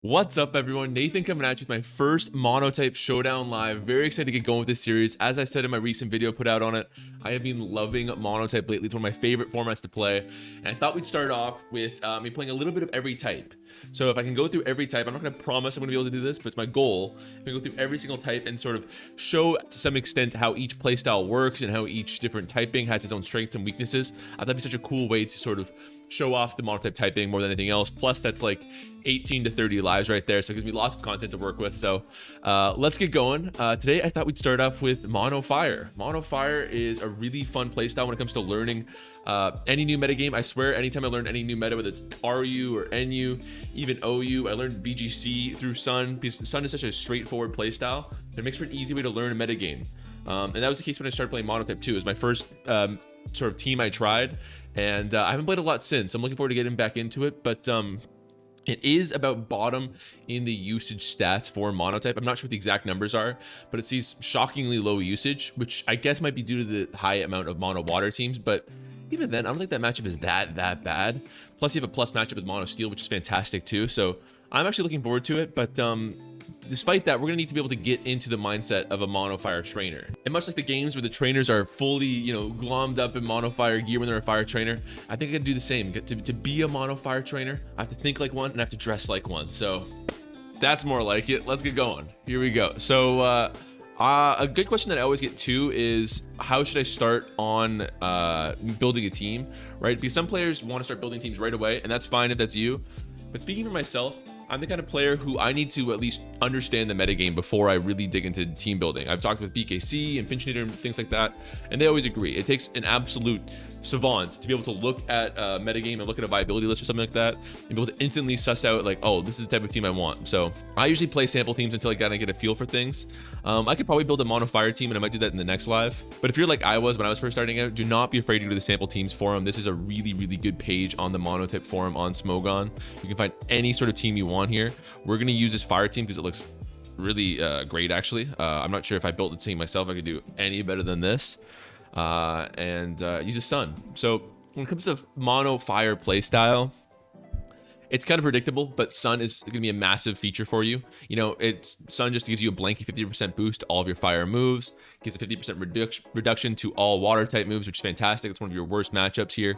What's up, everyone? Nathan coming at you with my first Monotype Showdown live. Very excited to get going with this series. As I said in my recent video put out on it, I have been loving Monotype lately. It's one of my favorite formats to play. And I thought we'd start off with me playing a little bit of every type. So if I can go through every type, I'm not going to promise I'm going to be able to do this, but it's my goal. If I can go through every single type and sort of show to some extent how each playstyle works and how each different typing has its own strengths and weaknesses, I thought that'd be such a cool way to sort of show off the Monotype typing more than anything else. Plus, that's like 18 to 30 lives right there, so it gives me lots of content to work with. So let's get going. Today I thought we'd start off with Mono Fire. Mono Fire is a really fun playstyle when it comes to learning any new metagame. I swear, anytime I learn any new meta, whether it's RU or NU, even OU, I learned VGC through Sun, because Sun is such a straightforward playstyle. It makes for an easy way to learn a metagame. And that was the case when I started playing Monotype too. It was my first sort of team I tried, and I haven't played a lot since, so I'm looking forward to getting back into it. But it is about bottom in the usage stats for Monotype. I'm not sure what the exact numbers are, but it sees shockingly low usage, which I guess might be due to the high amount of mono water teams. But even then, I don't think that matchup is that bad. Plus, you have a plus matchup with Mono Steel, which is fantastic too. So I'm actually looking forward to it. But despite that, we're gonna need to be able to get into the mindset of a Mono Fire trainer. And much like the games where the trainers are fully, glommed up in Mono Fire gear when they're a fire trainer, I think I can do the same. To be a Mono Fire trainer, I have to think like one and I have to dress like one. So that's more like it. Let's get going. Here we go. So a good question that I always get too is, how should I start on building a team, right? Because some players want to start building teams right away, and that's fine if that's you. But speaking for myself, I'm the kind of player who I need to at least understand the metagame before I really dig into team building. I've talked with BKC and Pinchinator and things like that, and they always agree. It takes an absolute savant to be able to look at a metagame and look at a viability list or something like that and be able to instantly suss out like, oh, this is the type of team I want. So I usually play sample teams until I kind of get a feel for things. I could probably build a Mono Fire team, and I might do that in the next live. But if you're like I was when I was first starting out, do not be afraid to go to the sample teams forum. This is a really good page on the Monotype forum on Smogon. You can find any sort of team you want here. We're going to use this fire team because it looks really great, actually. I'm not sure if I built the team myself I could do any better than this. And use a Sun. So when it comes to the Mono Fire playstyle, it's kind of predictable, but Sun is going to be a massive feature for you. Sun just gives you a blanket 50% boost to all of your fire moves, gives a 50% reduction to all water type moves, which is fantastic. It's one of your worst matchups here.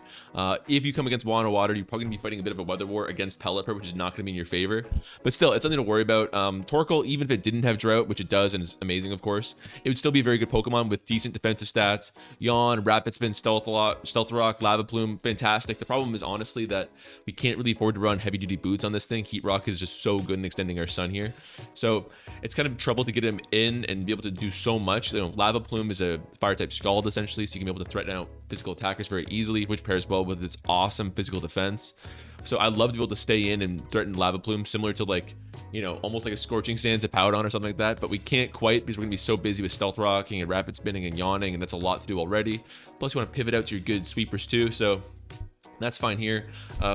If you come against mono water, you're probably going to be fighting a bit of a weather war against Pelipper, which is not going to be in your favor. But still, it's something to worry about. Torkoal, even if it didn't have Drought, which it does and is amazing, of course, it would still be a very good Pokemon with decent defensive stats. Yawn, Rapid Spin, Stealth Rock, Lava Plume, fantastic. The problem is honestly that we can't really afford to run heavy duty boots on this thing. Heat Rock is just so good in extending our Sun here, so it's kind of trouble to get him in and be able to do so much. Lava Plume is a fire type Scald essentially, so you can be able to threaten out physical attackers very easily, which pairs well with its awesome physical defense. So I love to be able to stay in and threaten Lava Plume, similar to like, almost like a Scorching Sands, a Powdon or something like that, but we can't quite because we're gonna be so busy with Stealth Rocking and Rapid Spinning and Yawning, and that's a lot to do already. Plus you want to pivot out to your good sweepers too, so that's fine here.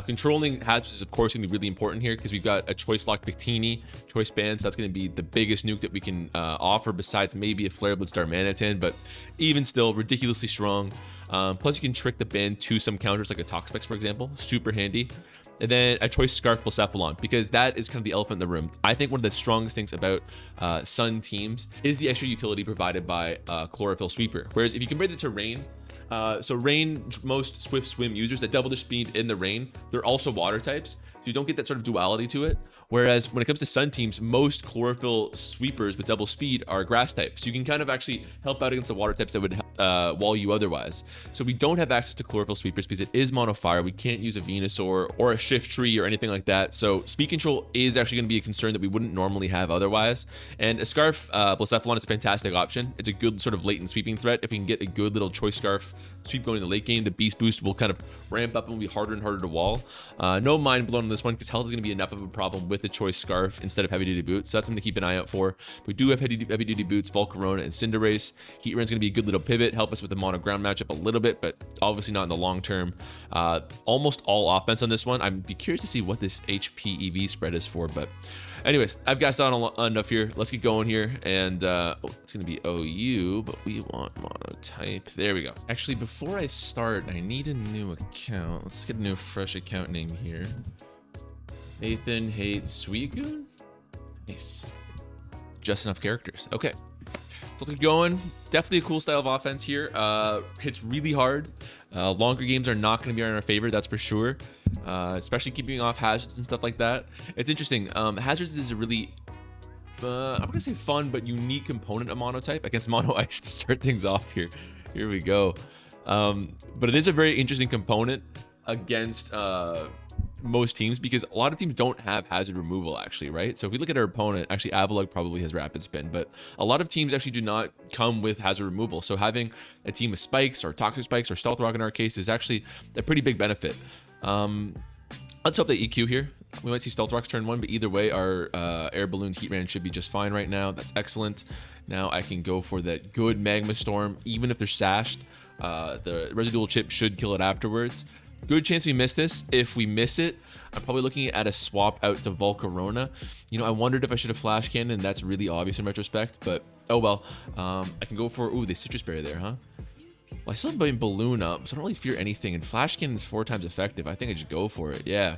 Controlling hatches is of course going to be really important here because we've got a Choice Lock Victini, Choice Band, so that's going to be the biggest nuke that we can offer besides maybe a Flare Bloodstar Manitan, but even still ridiculously strong. Plus you can trick the band to some counters like a Toxapex, for example, super handy. And then a Choice Scarf Blacephalon, because that is kind of the elephant in the room. I think one of the strongest things about Sun teams is the extra utility provided by Chlorophyll Sweeper. Whereas if you compare it to Rain, so Rain, most Swift Swim users that double their speed in the Rain, they're also water types, so you don't get that sort of duality to it. Whereas when it comes to Sun teams, most Chlorophyll Sweepers with double speed are grass types, so you can kind of actually help out against the water types that would wall you otherwise. So we don't have access to Chlorophyll Sweepers because it is Mono Fire. We can't use a Venusaur or a Shift Tree or anything like that, so speed control is actually going to be a concern that we wouldn't normally have otherwise. And a Scarf Blacephalon is a fantastic option. It's a good sort of latent sweeping threat. If we can get a good little Choice Scarf sweep going in the late game, the Beast Boost will kind of ramp up and will be harder and harder to wall. No mind blown on this one because health is going to be enough of a problem with the Choice Scarf instead of heavy duty boots, so that's something to keep an eye out for. We do have heavy duty boots, Volcarona and Cinderace. Heatran's going to be a good little pivot, help us with the mono ground matchup a little bit, but obviously not in the long term. Almost all offense on this one. I'd be curious to see what this HP EV spread is for, but anyways, I've gassed on enough here. Let's get going here, and it's going to be OU, but we want Monotype. There we go. Actually, before I start, I need a new account. Let's get a new fresh account name here. Nathan hates Suicune. Nice. Just enough characters. Okay. So let's keep going. Definitely a cool style of offense here. Hits really hard. Longer games are not going to be in our favor, that's for sure. Especially keeping off hazards and stuff like that. It's interesting. Hazards is a really, I'm going to say fun but unique component of Monotype against Mono Ice to start things off here. Here we go. But it is a very interesting component against most teams, because a lot of teams don't have hazard removal actually, right? So if we look at our opponent, actually Avalug probably has rapid spin, but a lot of teams actually do not come with hazard removal. So having a team with spikes or toxic spikes or stealth rock in our case is actually a pretty big benefit. Let's hope they EQ here. We might see stealth rocks turn 1, but either way our air balloon heat ran should be just fine right now. That's excellent. Now I can go for that good magma storm, even if they're sashed. The residual chip should kill it afterwards. Good chance we miss this. If we miss it, I'm probably looking at a swap out to Volcarona. You know, I wondered if I should have Flash Cannon. That's really obvious in retrospect, but oh well. I can go for, ooh, the Citrus Berry there, huh? Well, I still have my Balloon up, so I don't really fear anything, and Flash Cannon is 4 times effective. I think I just go for it, yeah.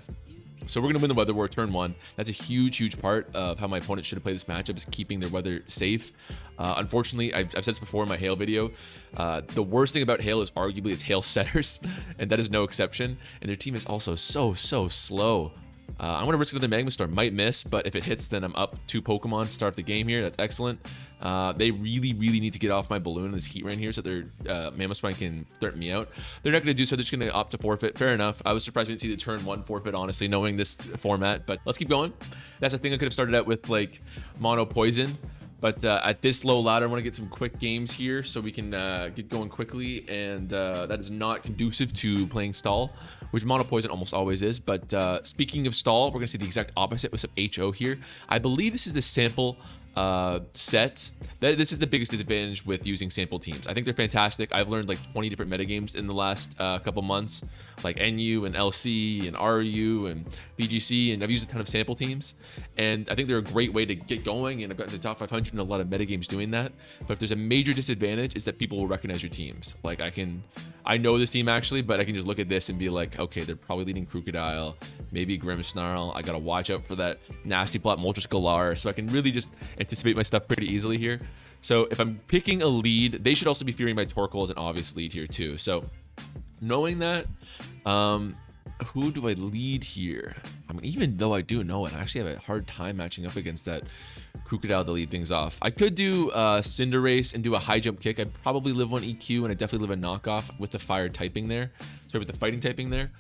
So we're going to win the Weather War turn 1. That's a huge, huge part of how my opponent should have played this matchup, is keeping their weather safe. Unfortunately, I've said this before in my Hail video, the worst thing about Hail is arguably its Hail setters, and that is no exception. And their team is also so slow. I'm going to risk another Magma Storm. Might miss, but if it hits, then I'm up 2 Pokemon to start the game here. That's excellent. They really need to get off my balloon in this heat rain here so their Mammospine can threaten me out. They're not going to do so. They're just going to opt to forfeit. Fair enough. I was surprised we didn't see the turn 1 forfeit, honestly, knowing this format. But let's keep going. That's a thing I could have started out with, like, Mono Poison. But at this low ladder, I want to get some quick games here so we can get going quickly. And that is not conducive to playing stall, which Mono Poison almost always is. But speaking of stall, we're going to see the exact opposite with some HO here. I believe this is the sample set. This is the biggest disadvantage with using sample teams. I think they're fantastic. I've learned like 20 different metagames in the last couple months, like NU and LC and RU and VGC, and I've used a ton of sample teams, and I think they're a great way to get going, and I've gotten to top 500 in a lot of metagames doing that. But if there's a major disadvantage, is that people will recognize your teams. Like I know this team actually, but I can just look at this and be like, okay, they're probably leading Crocodile, maybe Grimmsnarl. I gotta watch out for that nasty plot Moltres Galar, so I can really just anticipate my stuff pretty easily here. So if I'm picking a lead, they should also be fearing my Torkoal as an obvious lead here too. So knowing that, who do I lead here? I mean, even though I do know it, I actually have a hard time matching up against that Crocodile to lead things off. I could do Cinderace and do a high jump kick. I'd probably live one EQ, and I'd definitely live a knockoff with the fire typing there. Sorry, with the fighting typing there.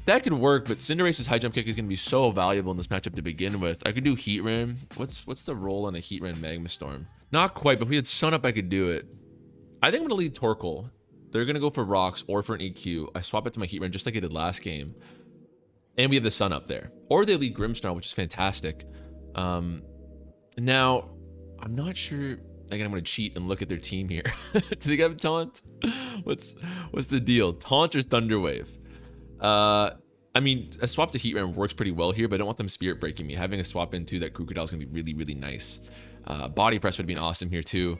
That could work, but Cinderace's high jump kick is going to be so valuable in this matchup to begin with. I could do Heat Ram. What's the roll on a Heat Ram Magma Storm? Not quite, but if we had Sun Up, I could do it. I think I'm going to lead Torkoal. They're going to go for rocks or for an EQ. I swap it to my Heat Ram just like I did last game. And we have the Sun Up there. Or they lead Grimmsnarl, which is fantastic. Now, I'm not sure. Again, I'm going to cheat and look at their team here. Do they have Taunt? What's the deal? Taunt or Thunderwave? I mean, a swap to Heat Ram works pretty well here, but I don't want them Spirit Breaking me. Having a swap into that Crocodile is going to be really nice. Body Press would be awesome here too.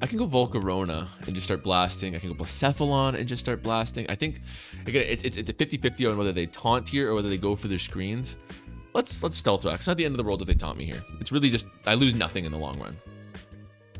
I can go Volcarona and just start blasting. I can go Blacephalon and just start blasting. I think, again, it's a 50-50 on whether they taunt here or whether they go for their screens. Let's Stealth Rock. It's not the end of the world if they taunt me here. It's really just, I lose nothing in the long run.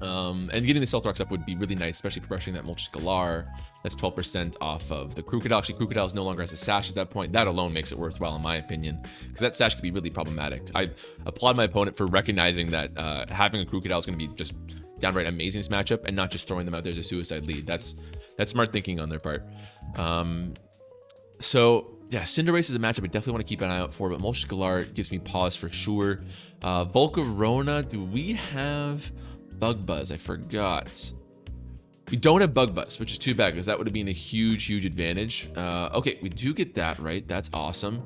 And getting the Stealth Rocks up would be really nice, especially for brushing that Moltres Galar. That's 12% off of the Crocodile. Actually, Crocodile no longer has a sash at that point. That alone makes it worthwhile, in my opinion, because that sash could be really problematic. I applaud my opponent for recognizing that having a Crocodile is going to be just downright amazing in this matchup, and not just throwing them out there as a suicide lead. That's smart thinking on their part. So yeah, Cinderace is a matchup I definitely want to keep an eye out for, but Moltres Galar gives me pause for sure. Volcarona, do we have Bug Buzz? I forgot. We don't have Bug Buzz, which is too bad because that would have been a huge advantage. Okay, we do get that right. That's awesome.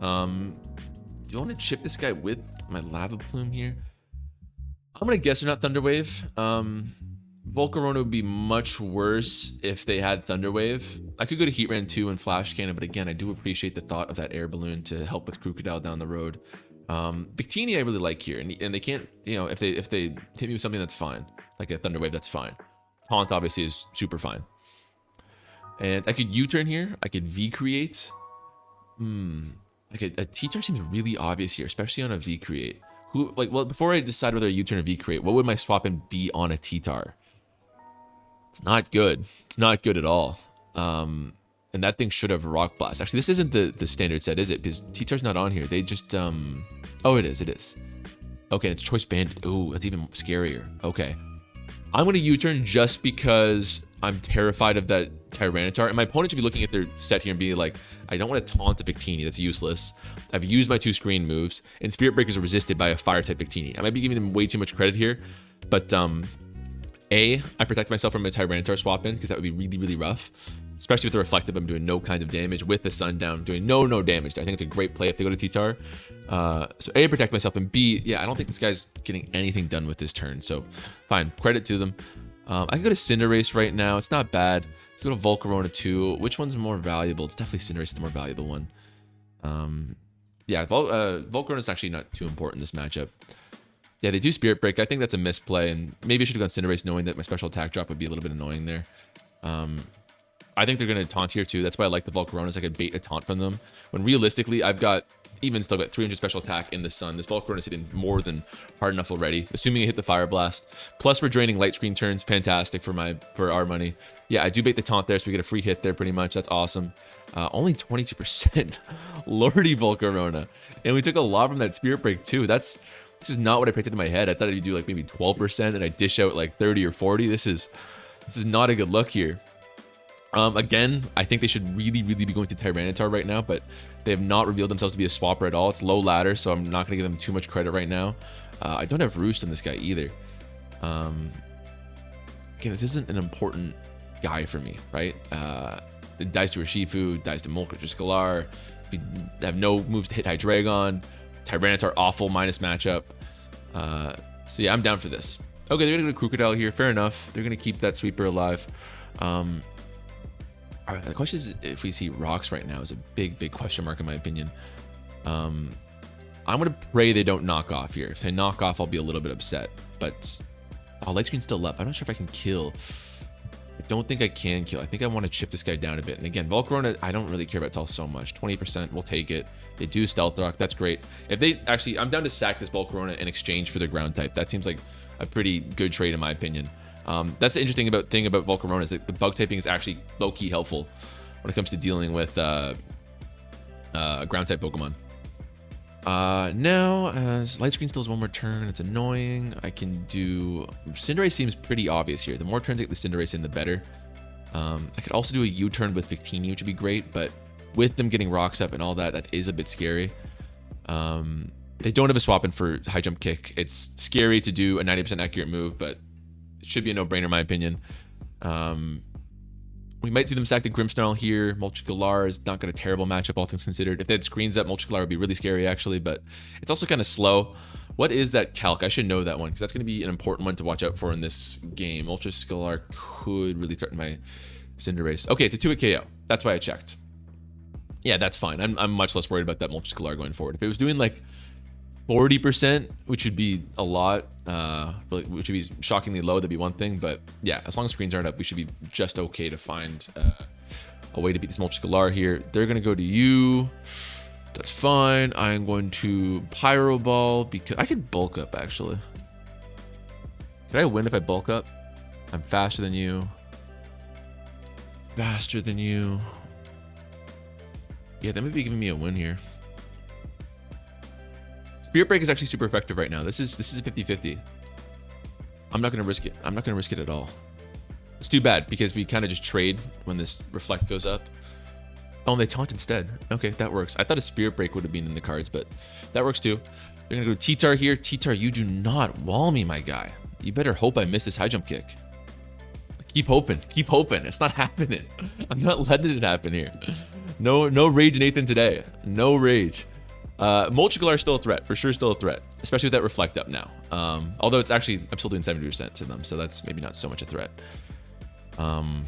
Do you want to chip this guy with my Lava Plume here? I'm gonna guess they're not Thunderwave. Volcarona would be much worse if they had Thunderwave. I could go to Heat Ran 2 and Flash Cannon, but again, I do appreciate the thought of that air balloon to help with Crocodile down the road. Victini I really like here, and they can't, you know, if they hit me with something that's fine, like a Thunderwave, that's fine. Taunt obviously is super fine. And I could U-turn here. I could V-create. Like a T-Tar seems really obvious here, especially on a V create. Who, like, well, before I decide whether a U-turn or V create, what would my swap in be on a T-Tar? It's not good. It's not good at all. And that thing should have Rock Blast. Actually, this isn't the standard set, is it? Because T-Tar's not on here. They just, oh, it is. It is. Okay, it's Choice Bandit. Ooh, that's even scarier. Okay. I'm going to U-turn just because I'm terrified of that Tyranitar. And my opponent should be looking at their set here and be like, I don't want to taunt a Victini. That's useless. I've used my 2 screen moves, and Spirit Breakers are resisted by a Fire-type Victini. I might be giving them way too much credit here, but I protect myself from a Tyranitar swap in because that would be really, really rough. Especially with the Reflective, I'm doing no kinds of damage. With the Sundown, doing no damage. I think it's a great play if they go to T-Tar. So A, protect myself, and B, yeah, I don't think this guy's getting anything done with this turn. So fine, credit to them. I can go to Cinderace right now. It's not bad. Go to Volcarona too. Which one's more valuable? It's definitely Cinderace, the more valuable one. Yeah, Volcarona is actually not too important in this matchup. Yeah, they do Spirit Break. I think that's a misplay, and maybe I should have gone Cinderace knowing that my special attack drop would be a little bit annoying there. I think they're going to taunt here too. That's why I like the Volcaronas. I could bait a taunt from them. When realistically, I've got still got 300 special attack in the sun. This Volcarona's hitting more than hard enough already. Assuming I hit the Fire Blast. Plus we're draining light screen turns. Fantastic for our money. Yeah, I do bait the taunt there, so we get a free hit there pretty much. That's awesome. Only 22%. Lordy Volcarona. And we took a lot from that Spirit Break too. This is not what I predicted in my head. I thought I'd do like maybe 12% and I dish out like 30 or 40. This is not a good look here. Again, I think they should really be going to Tyranitar right now, but they have not revealed themselves to be a swapper at all. It's low ladder, so I'm not going to give them too much credit right now. I don't have Roost on this guy either. Again, this isn't an important guy for me, right? It dies to Urshifu, dies to Moltres Galar. If you have no moves to hit Hydreigon, Tyranitar awful minus matchup. So yeah, I'm down for this. Okay, they're going to go to Crocodile here. Fair enough. They're going to keep that sweeper alive. All right, the question is if we see rocks right now is a big question mark in my opinion. I'm gonna pray they don't knock off here. If they knock off, I'll be a little bit upset. But light screen's still up. I'm not sure if I can kill. I don't think I can kill. I think I want to chip this guy down a bit. And again, Volcarona, I don't really care about stealth so much. 20%, we'll take it. They do stealth rock. That's great. If they actually, I'm down to sack this Volcarona in exchange for their ground type. That seems like a pretty good trade in my opinion. That's the interesting thing about Volcarona is that the bug typing is actually low-key helpful when it comes to dealing with ground type Pokemon. Now, as light screen still has one more turn, it's annoying. I can do Cinderace seems pretty obvious here. The more turns I get the Cinderace in, the better. I could also do a U-turn with Victini, which would be great, but with them getting rocks up and all that, that is a bit scary. They don't have a swap in for high jump kick. It's scary to do a 90% accurate move, but it should be a no-brainer in my opinion. We might see them sack the Grimmsnarl here. Moltres Galar is not got a terrible matchup, all things considered. If they had screens up, Moltres Galar would be really scary, actually, but it's also kind of slow. What is that calc? I should know that one, because that's going to be an important one to watch out for in this game. Moltres Galar could really threaten my Cinderace. Okay, it's a 2-hit KO. That's why I checked. Yeah, that's fine. I'm much less worried about that Moltres Galar going forward. If it was doing like 40%, which would be a lot, which would be shockingly low, that'd be one thing. But yeah, as long as screens aren't up, we should be just okay to find a way to beat this Moltres Galar here. They're going to go to you. That's fine. I'm going to Pyro Ball because I could bulk up, actually. Could I win if I bulk up? I'm faster than you. Faster than you. Yeah, that might be giving me a win here. Spirit Break is actually super effective right now. This is a 50-50. I'm not going to risk it. I'm not going to risk it at all. It's too bad because we kind of just trade when this Reflect goes up. Oh, and they taunt instead. Okay, that works. I thought a Spirit Break would have been in the cards, but that works too. They're going to go T-Tar here. T-Tar, you do not wall me, my guy. You better hope I miss this high jump kick. Keep hoping. Keep hoping. It's not happening. I'm not letting it happen here. No rage, Nathan, today. No rage. Moltres Galar is still a threat. For sure still a threat. Especially with that Reflect up now. Although it's actually, I'm still doing 70% to them, so that's maybe not so much a threat. The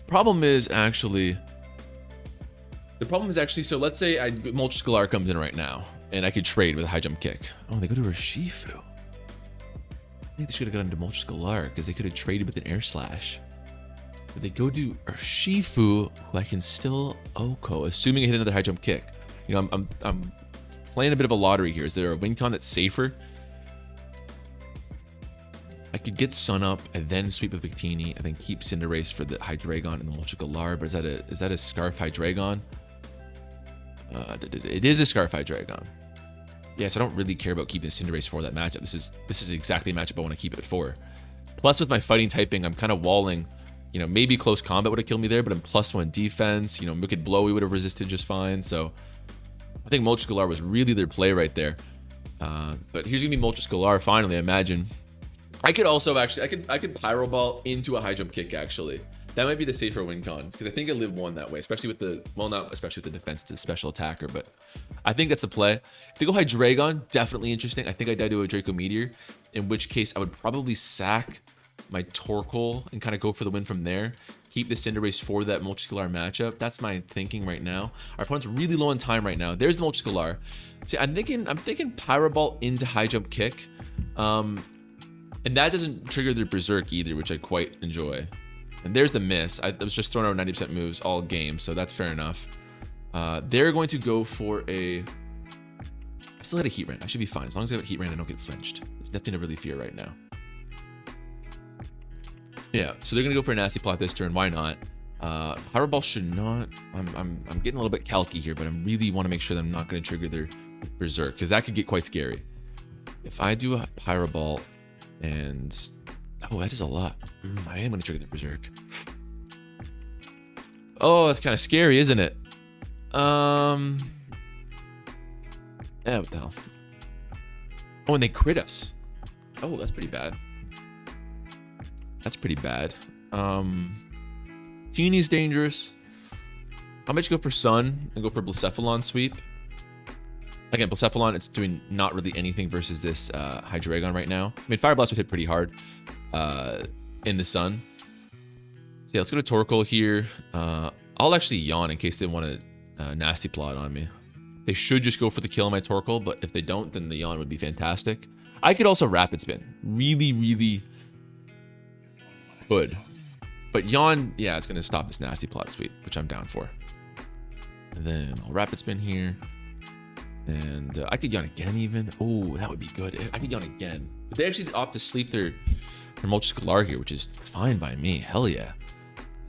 problem is actually, so let's say Moltres Galar comes in right now, and I could trade with a high jump kick. Oh, they go to Urshifu. I think they should have gotten to Moltres Galar, because they could have traded with an Air Slash. But they go to Urshifu, who I can still OHKO, assuming I hit another high jump kick. You know, I'm playing a bit of a lottery here. Is there a win con that's safer? I could get Sun up and then sweep a Victini and then keep Cinderace for the Hydreigon and the Multicolor. But is that a Scarf Hydreigon? It is a Scarf Hydreigon. Yeah, so I don't really care about keeping Cinderace for that matchup. This is exactly a matchup I want to keep it for. Plus, with my fighting typing, I'm kind of walling. You know, maybe close combat would have killed me there, but I'm +1 defense. You know, Wicked Blowy would have resisted just fine. So I think Multicolor was really their play right there. But here's gonna be Multicolor finally, I imagine. I could also actually, I could Pyro Ball into a high jump kick actually. That might be the safer win con, because I think I live one that way, especially with the, well, not especially with the defense, it's a special attacker, but I think that's the play. If they go Hydreigon, definitely interesting. I think I die to a Draco Meteor, in which case I would probably sack my Torkoal and kind of go for the win from there. Keep the Cinderace for that Multicolor matchup. That's my thinking right now. Our opponent's really low on time right now. There's the Multicolor. See, I'm thinking Pyro Ball into high jump kick. And that doesn't trigger their Berserk either, which I quite enjoy. And there's the miss. I was just throwing out 90% moves all game, so that's fair enough. They're going to go for a... I still had a Heat Rend. I should be fine. As long as I have a Heat Rend, I don't get flinched. There's nothing to really fear right now. Yeah, so they're going to go for a Nasty Plot this turn. Why not? Pyro Ball should not... I'm getting a little bit calky here, but I really want to make sure that I'm not going to trigger their Berserk, because that could get quite scary. If I do a Pyro Ball and... Oh, that is a lot. I am going to trigger the Berserk. Oh, that's kind of scary, isn't it? Yeah, what the hell? Oh, and they crit us. Oh, that's pretty bad. That's pretty bad. Teeny's dangerous. I might just go for Sun and go for Blacephalon sweep. Again, Blacephalon, it's doing not really anything versus this Hydreigon right now. I mean, Fire Blast would hit pretty hard in the Sun. So yeah, let's go to Torkoal here. I'll actually yawn in case they want a Nasty Plot on me. They should just go for the kill on my Torkoal, but if they don't, then the yawn would be fantastic. I could also Rapid Spin. Really, really good. But yawn, yeah, it's going to stop this Nasty Plot sweep, which I'm down for. And then I'll Rapid Spin here. And I could yawn again even. Oh, that would be good. I could yawn again. But they actually opt to sleep their Multicolor here, which is fine by me. Hell yeah.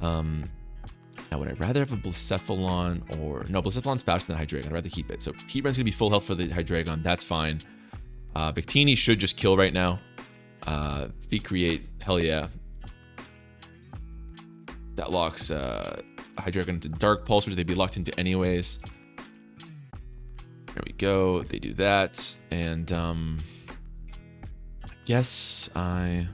Now, would I rather have a Blacephalon or... No, Blacephalon's faster than Hydreigon. I'd rather keep it. So Heat Rend's going to be full health for the Hydreigon. That's fine. Victini should just kill right now. V-Create. Hell yeah. That locks Hydreigon into Dark Pulse, which they'd be locked into anyways. There we go. They do that. And I guess we're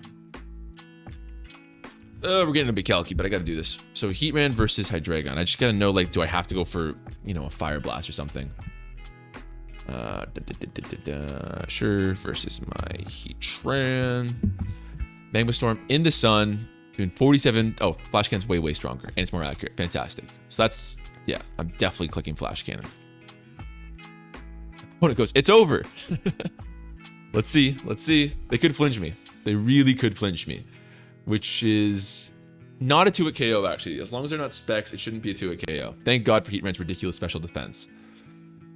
getting a bit calky, but I got to do this. So Heatran versus Hydreigon. I just got to know, like, do I have to go for, you know, a Fire Blast or something? Sure, versus my Heatran. Magma Storm in the Sun, doing 47. Oh, Flash Cannon's way, way stronger, and it's more accurate. Fantastic. So that's, yeah, I'm definitely clicking Flash Cannon. Opponent goes, it's over. Let's see. Let's see. They could flinch me. They really could flinch me, which is not a 2-hit KO, actually. As long as they're not specs, it shouldn't be a 2-hit KO. Thank God for Heatran's ridiculous special defense.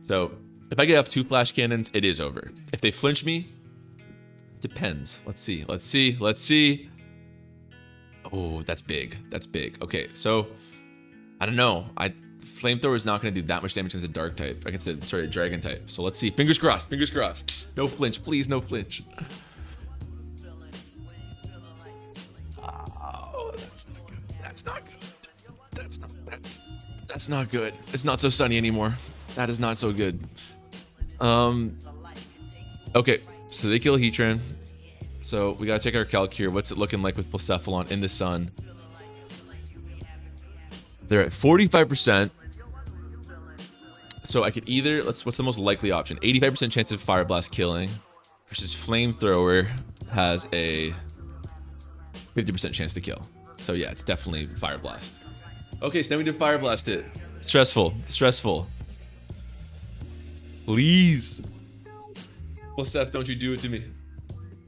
So if I get up 2 Flash Cannons, it is over. If they flinch me, depends. Let's see. Let's see. Let's see. Oh, that's big. That's big. Okay, so I don't know. Flamethrower is not going to do that much damage against a Dark type, against the, sorry, Dragon type. So let's see. Fingers crossed. Fingers crossed. No flinch, please. No flinch. Oh, that's not good. That's not good. That's not good. It's not so sunny anymore. That is not so good. Okay, so they kill Heatran. So we gotta check our calc here. What's it looking like with Blacephalon in the Sun? They're at 45%. So I could either, what's the most likely option? 85% chance of Fire Blast killing versus Flamethrower has a 50% chance to kill. So yeah, it's definitely Fire Blast. Okay, so now we did Fire Blast it. Stressful, stressful. Please. Blasef, don't you do it to me.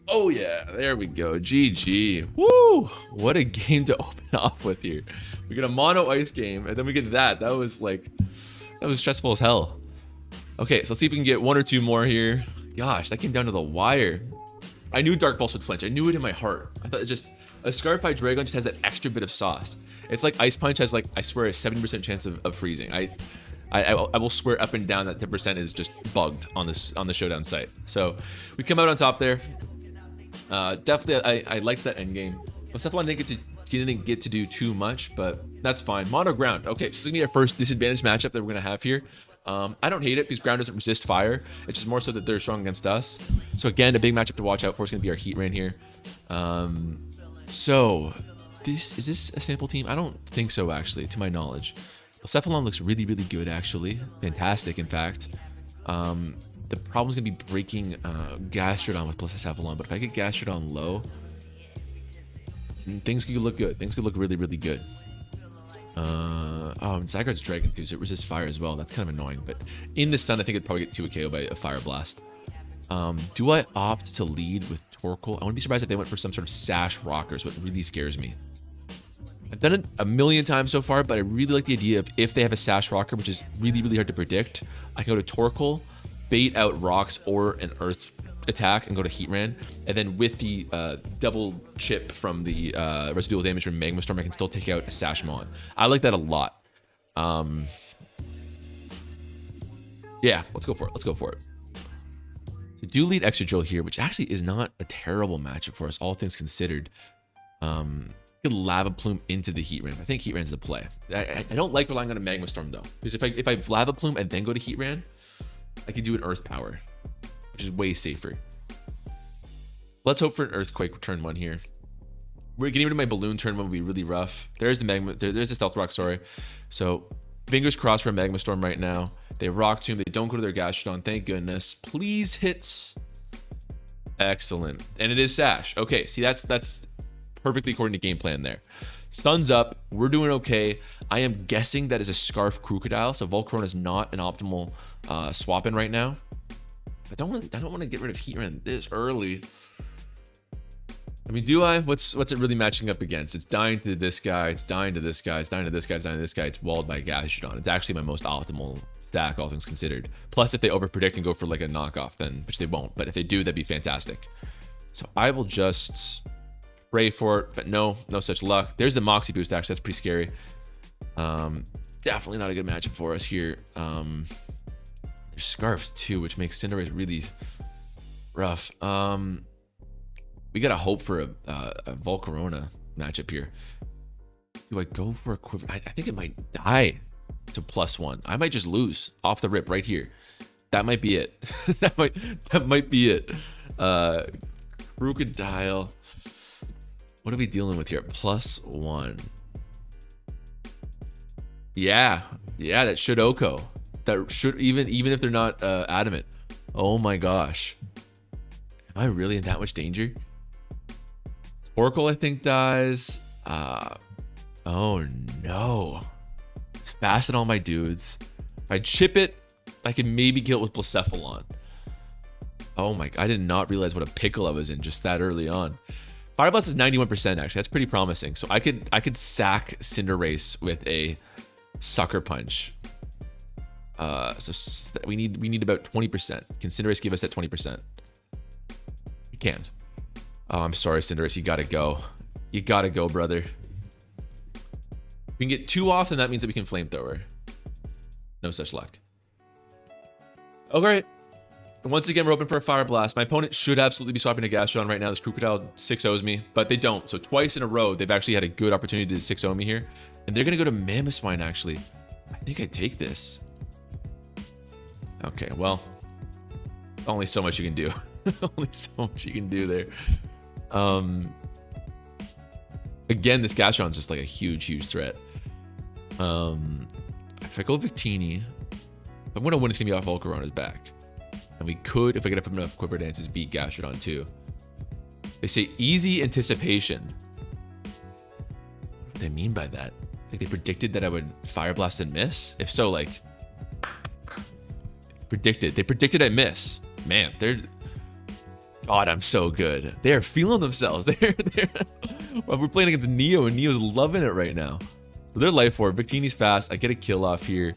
Oh yeah, there we go. GG. Woo! What a game to open off with here. We get a mono ice game, and then we get that. That was stressful as hell. Okay, so let's see if we can get 1 or 2 more here. Gosh, that came down to the wire. I knew Dark Pulse would flinch. I knew it in my heart. I thought it just... A Scarify Dragon just has that extra bit of sauce. It's like Ice Punch has, like, I swear, a 70% chance of freezing. I will swear up and down that 10% is just bugged on the Showdown site. So we come out on top there. Definitely, I liked that end game. But Cephalon didn't get to do too much, but that's fine. Mono ground. Okay, so this is gonna be our first disadvantage matchup that we're gonna have here. I don't hate it because ground doesn't resist fire. It's just more so that they're strong against us. So again, a big matchup to watch out for is gonna be our Heat Rain here. So is this a sample team? I don't think so, actually, to my knowledge. Cephalon looks really, really good, actually. Fantastic, in fact. The problem's gonna be breaking Gastrodon with plus Cephalon, but if I get Gastrodon low, things could look good. Things could look really, really good. Oh, Zygarde's Dragon too, so it resists fire as well. That's kind of annoying, but in the sun, I think it'd probably get 2 KO by a Fire Blast. Do I opt to lead with Torkoal? I wouldn't be surprised if they went for some sort of Sash Rockers, what really scares me. I've done it a million times so far, but I really like the idea of if they have a Sash Rocker, which is really, really hard to predict, I can go to Torkoal, bait out Rocks or an Earth attack and go to Heat Ran, and then with the double chip from the residual damage from Magma Storm, I can still take out a Sashmon. I like that a lot. Yeah, let's go for it. Let's go for it. So do lead Excadrill here, which actually is not a terrible matchup for us, all things considered. Could Lava Plume into the Heat Ran. I think Heat Ran's the play. I don't like relying on a Magma Storm though, because if I Lava Plume and then go to Heat Ran, I could do an Earth Power, which is way safer. Let's hope for an Earthquake turn 1 here. We're getting rid of my Balloon turn 1 would be really rough. There's the Magma. There's the Stealth Rock. Sorry. So fingers crossed for a Magma Storm right now. They Rock Tomb. They don't go to their Gastrodon. Thank goodness. Please hit. Excellent. And it is Sash. Okay. See, that's perfectly according to game plan there. Sun's up. We're doing okay. I am guessing that is a Scarf Crocodile. So Volcarona is not an optimal swap in right now. I don't want to get rid of Heat Ran this early. I mean, do I? What's it really matching up against? It's dying to this guy. It's dying to this guy. It's dying to this guy. It's dying to this guy. It's walled by Gastrodon. It's actually my most optimal stack, all things considered. Plus, if they overpredict and go for like a knockoff, then which they won't. But if they do, that'd be fantastic. So I will just pray for it. But no such luck. There's the Moxie boost. Actually, that's pretty scary. Definitely not a good matchup for us here. There's Scarfs too, which makes Cinderace really rough. We gotta hope for a Volcarona matchup here. Do I go for a Quiver? I think it might die to +1. I might just lose off the rip right here. That might be it. that might be it. Crocodile. What are we dealing with here? +1. Yeah, that should Oko. That should even if they're not adamant. Oh my gosh. Am I really in that much danger? Oracle, I think, dies. Oh no. It's fast on all my dudes. If I chip it, I can maybe kill it with Blacephalon. Oh my, I did not realize what a pickle I was in just that early on. Fire Blast is 91% actually. That's pretty promising. So I could sack Cinderace with a Sucker Punch. So we need about 20%. Can Cinderace give us that 20%? It can't. Oh, I'm sorry, Cinderace. You gotta go. You gotta go, brother. We can get 2 off, and that means that we can Flamethrower. No such luck. Okay. Once again, we're open for a Fire Blast. My opponent should absolutely be swapping a Gastrodon right now. This Crocodile 6-0s me, but they don't. So twice in a row, they've actually had a good opportunity to 6-0 me here. And they're gonna go to Mamoswine, actually. I think I take this. Okay, well, only so much you can do. Only so much you can do there. Again, this Gastrodon's just like a huge threat. If I go Victini, if I'm gonna win, it's gonna be off Volcarona's back. And we could, if I get up enough Quiver Dances, beat Gastrodon too. They say easy anticipation. What do they mean by that? Like they predicted that I would Fire Blast and miss? If so, like they predicted I miss. Man, God, I'm so good. They're feeling themselves. Well, we're playing against Neo, and Neo's loving it right now. So they're Life Orb. Victini's fast. I get a kill off here.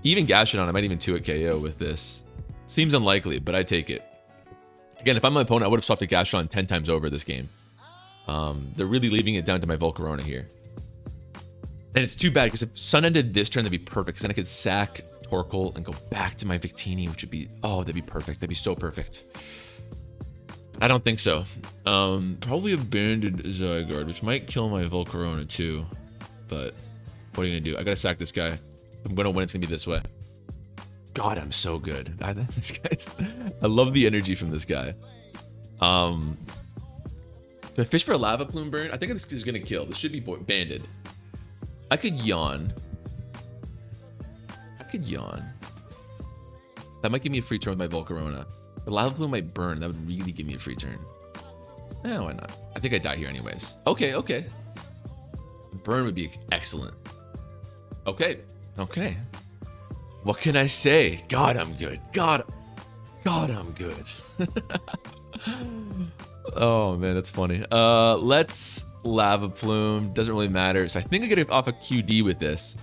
Even Gastrodon, I might even 2-hit KO with this. Seems unlikely, but I take it. Again, if I'm my opponent, I would have swapped a Gastrodon 10 times over this game. They're really leaving it down to my Volcarona here. And it's too bad, because if Sun ended this turn, that'd be perfect, because then I could sack Torkoal and go back to my Victini, which would be, oh, that'd be perfect. That'd be so perfect. I don't think so. Probably Abandoned Zygarde, which might kill my Volcarona too. But what are you gonna do? I gotta sack this guy. I'm gonna win. It's gonna be this way. God, I'm so good. This guy's. I love the energy from this guy. Do I fish for a Lava Plume burn? I think this is gonna kill. This should be banded. I could yawn. That might give me a free turn with my Volcarona. The Lava Plume might burn. That would really give me a free turn. Eh, why not? I think I die here anyways. Okay. Burn would be excellent. Okay. What can I say? God, I'm good. God, I'm good. Oh man, that's funny. Let's Lava Plume. Doesn't really matter. So I think I get off a QD with this.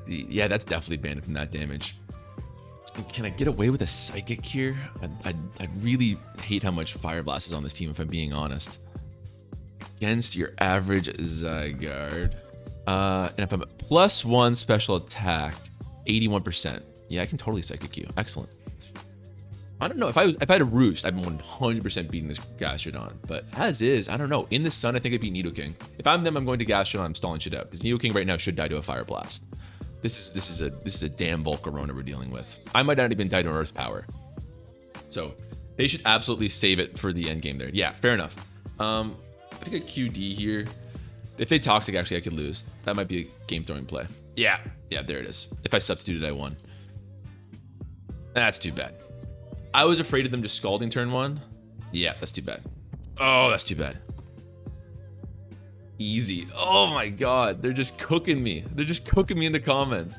Yeah, that's definitely banned from that damage. Can I get away with a Psychic here? I really hate how much Fire Blast is on this team, if I'm being honest. Against your average Zygarde. And if I'm at +1 special attack, 81%. Yeah, I can totally Psychic you. Excellent. I don't know. If I had a Roost, I'm 100% beating this Gastrodon. But as is, I don't know. In the Sun, I think I beat Nidoking. If I'm them, I'm going to Gastrodon. I'm stalling shit out. Because Nidoking right now should die to a Fire Blast. This is a damn Volcarona we're dealing with. I might not even die to Earth Power. So they should absolutely save it for the end game there. Yeah, fair enough. I think a QD here. If they Toxic, actually, I could lose. That might be a game-throwing play. Yeah, there it is. If I substituted, I won. That's too bad. I was afraid of them just Scalding turn 1. Yeah, that's too bad. Oh, that's too bad. Easy. Oh my god, they're just cooking me. They're just cooking me in the comments.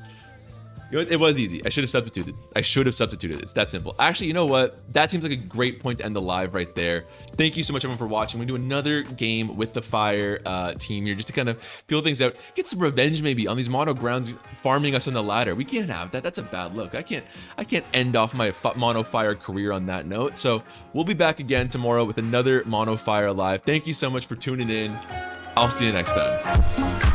You know, it was easy. I should have substituted. It's that simple. Actually, you know what? That seems like a great point to end the live right there. Thank you so much, everyone, for watching. We do another game with the Fire team here, just to kind of feel things out, get some revenge maybe on these mono grounds farming us on the ladder. We can't have that. That's a bad look. I can't end off my mono Fire career on that note. So we'll be back again tomorrow with another mono Fire live. Thank you so much for tuning in. I'll see you next time.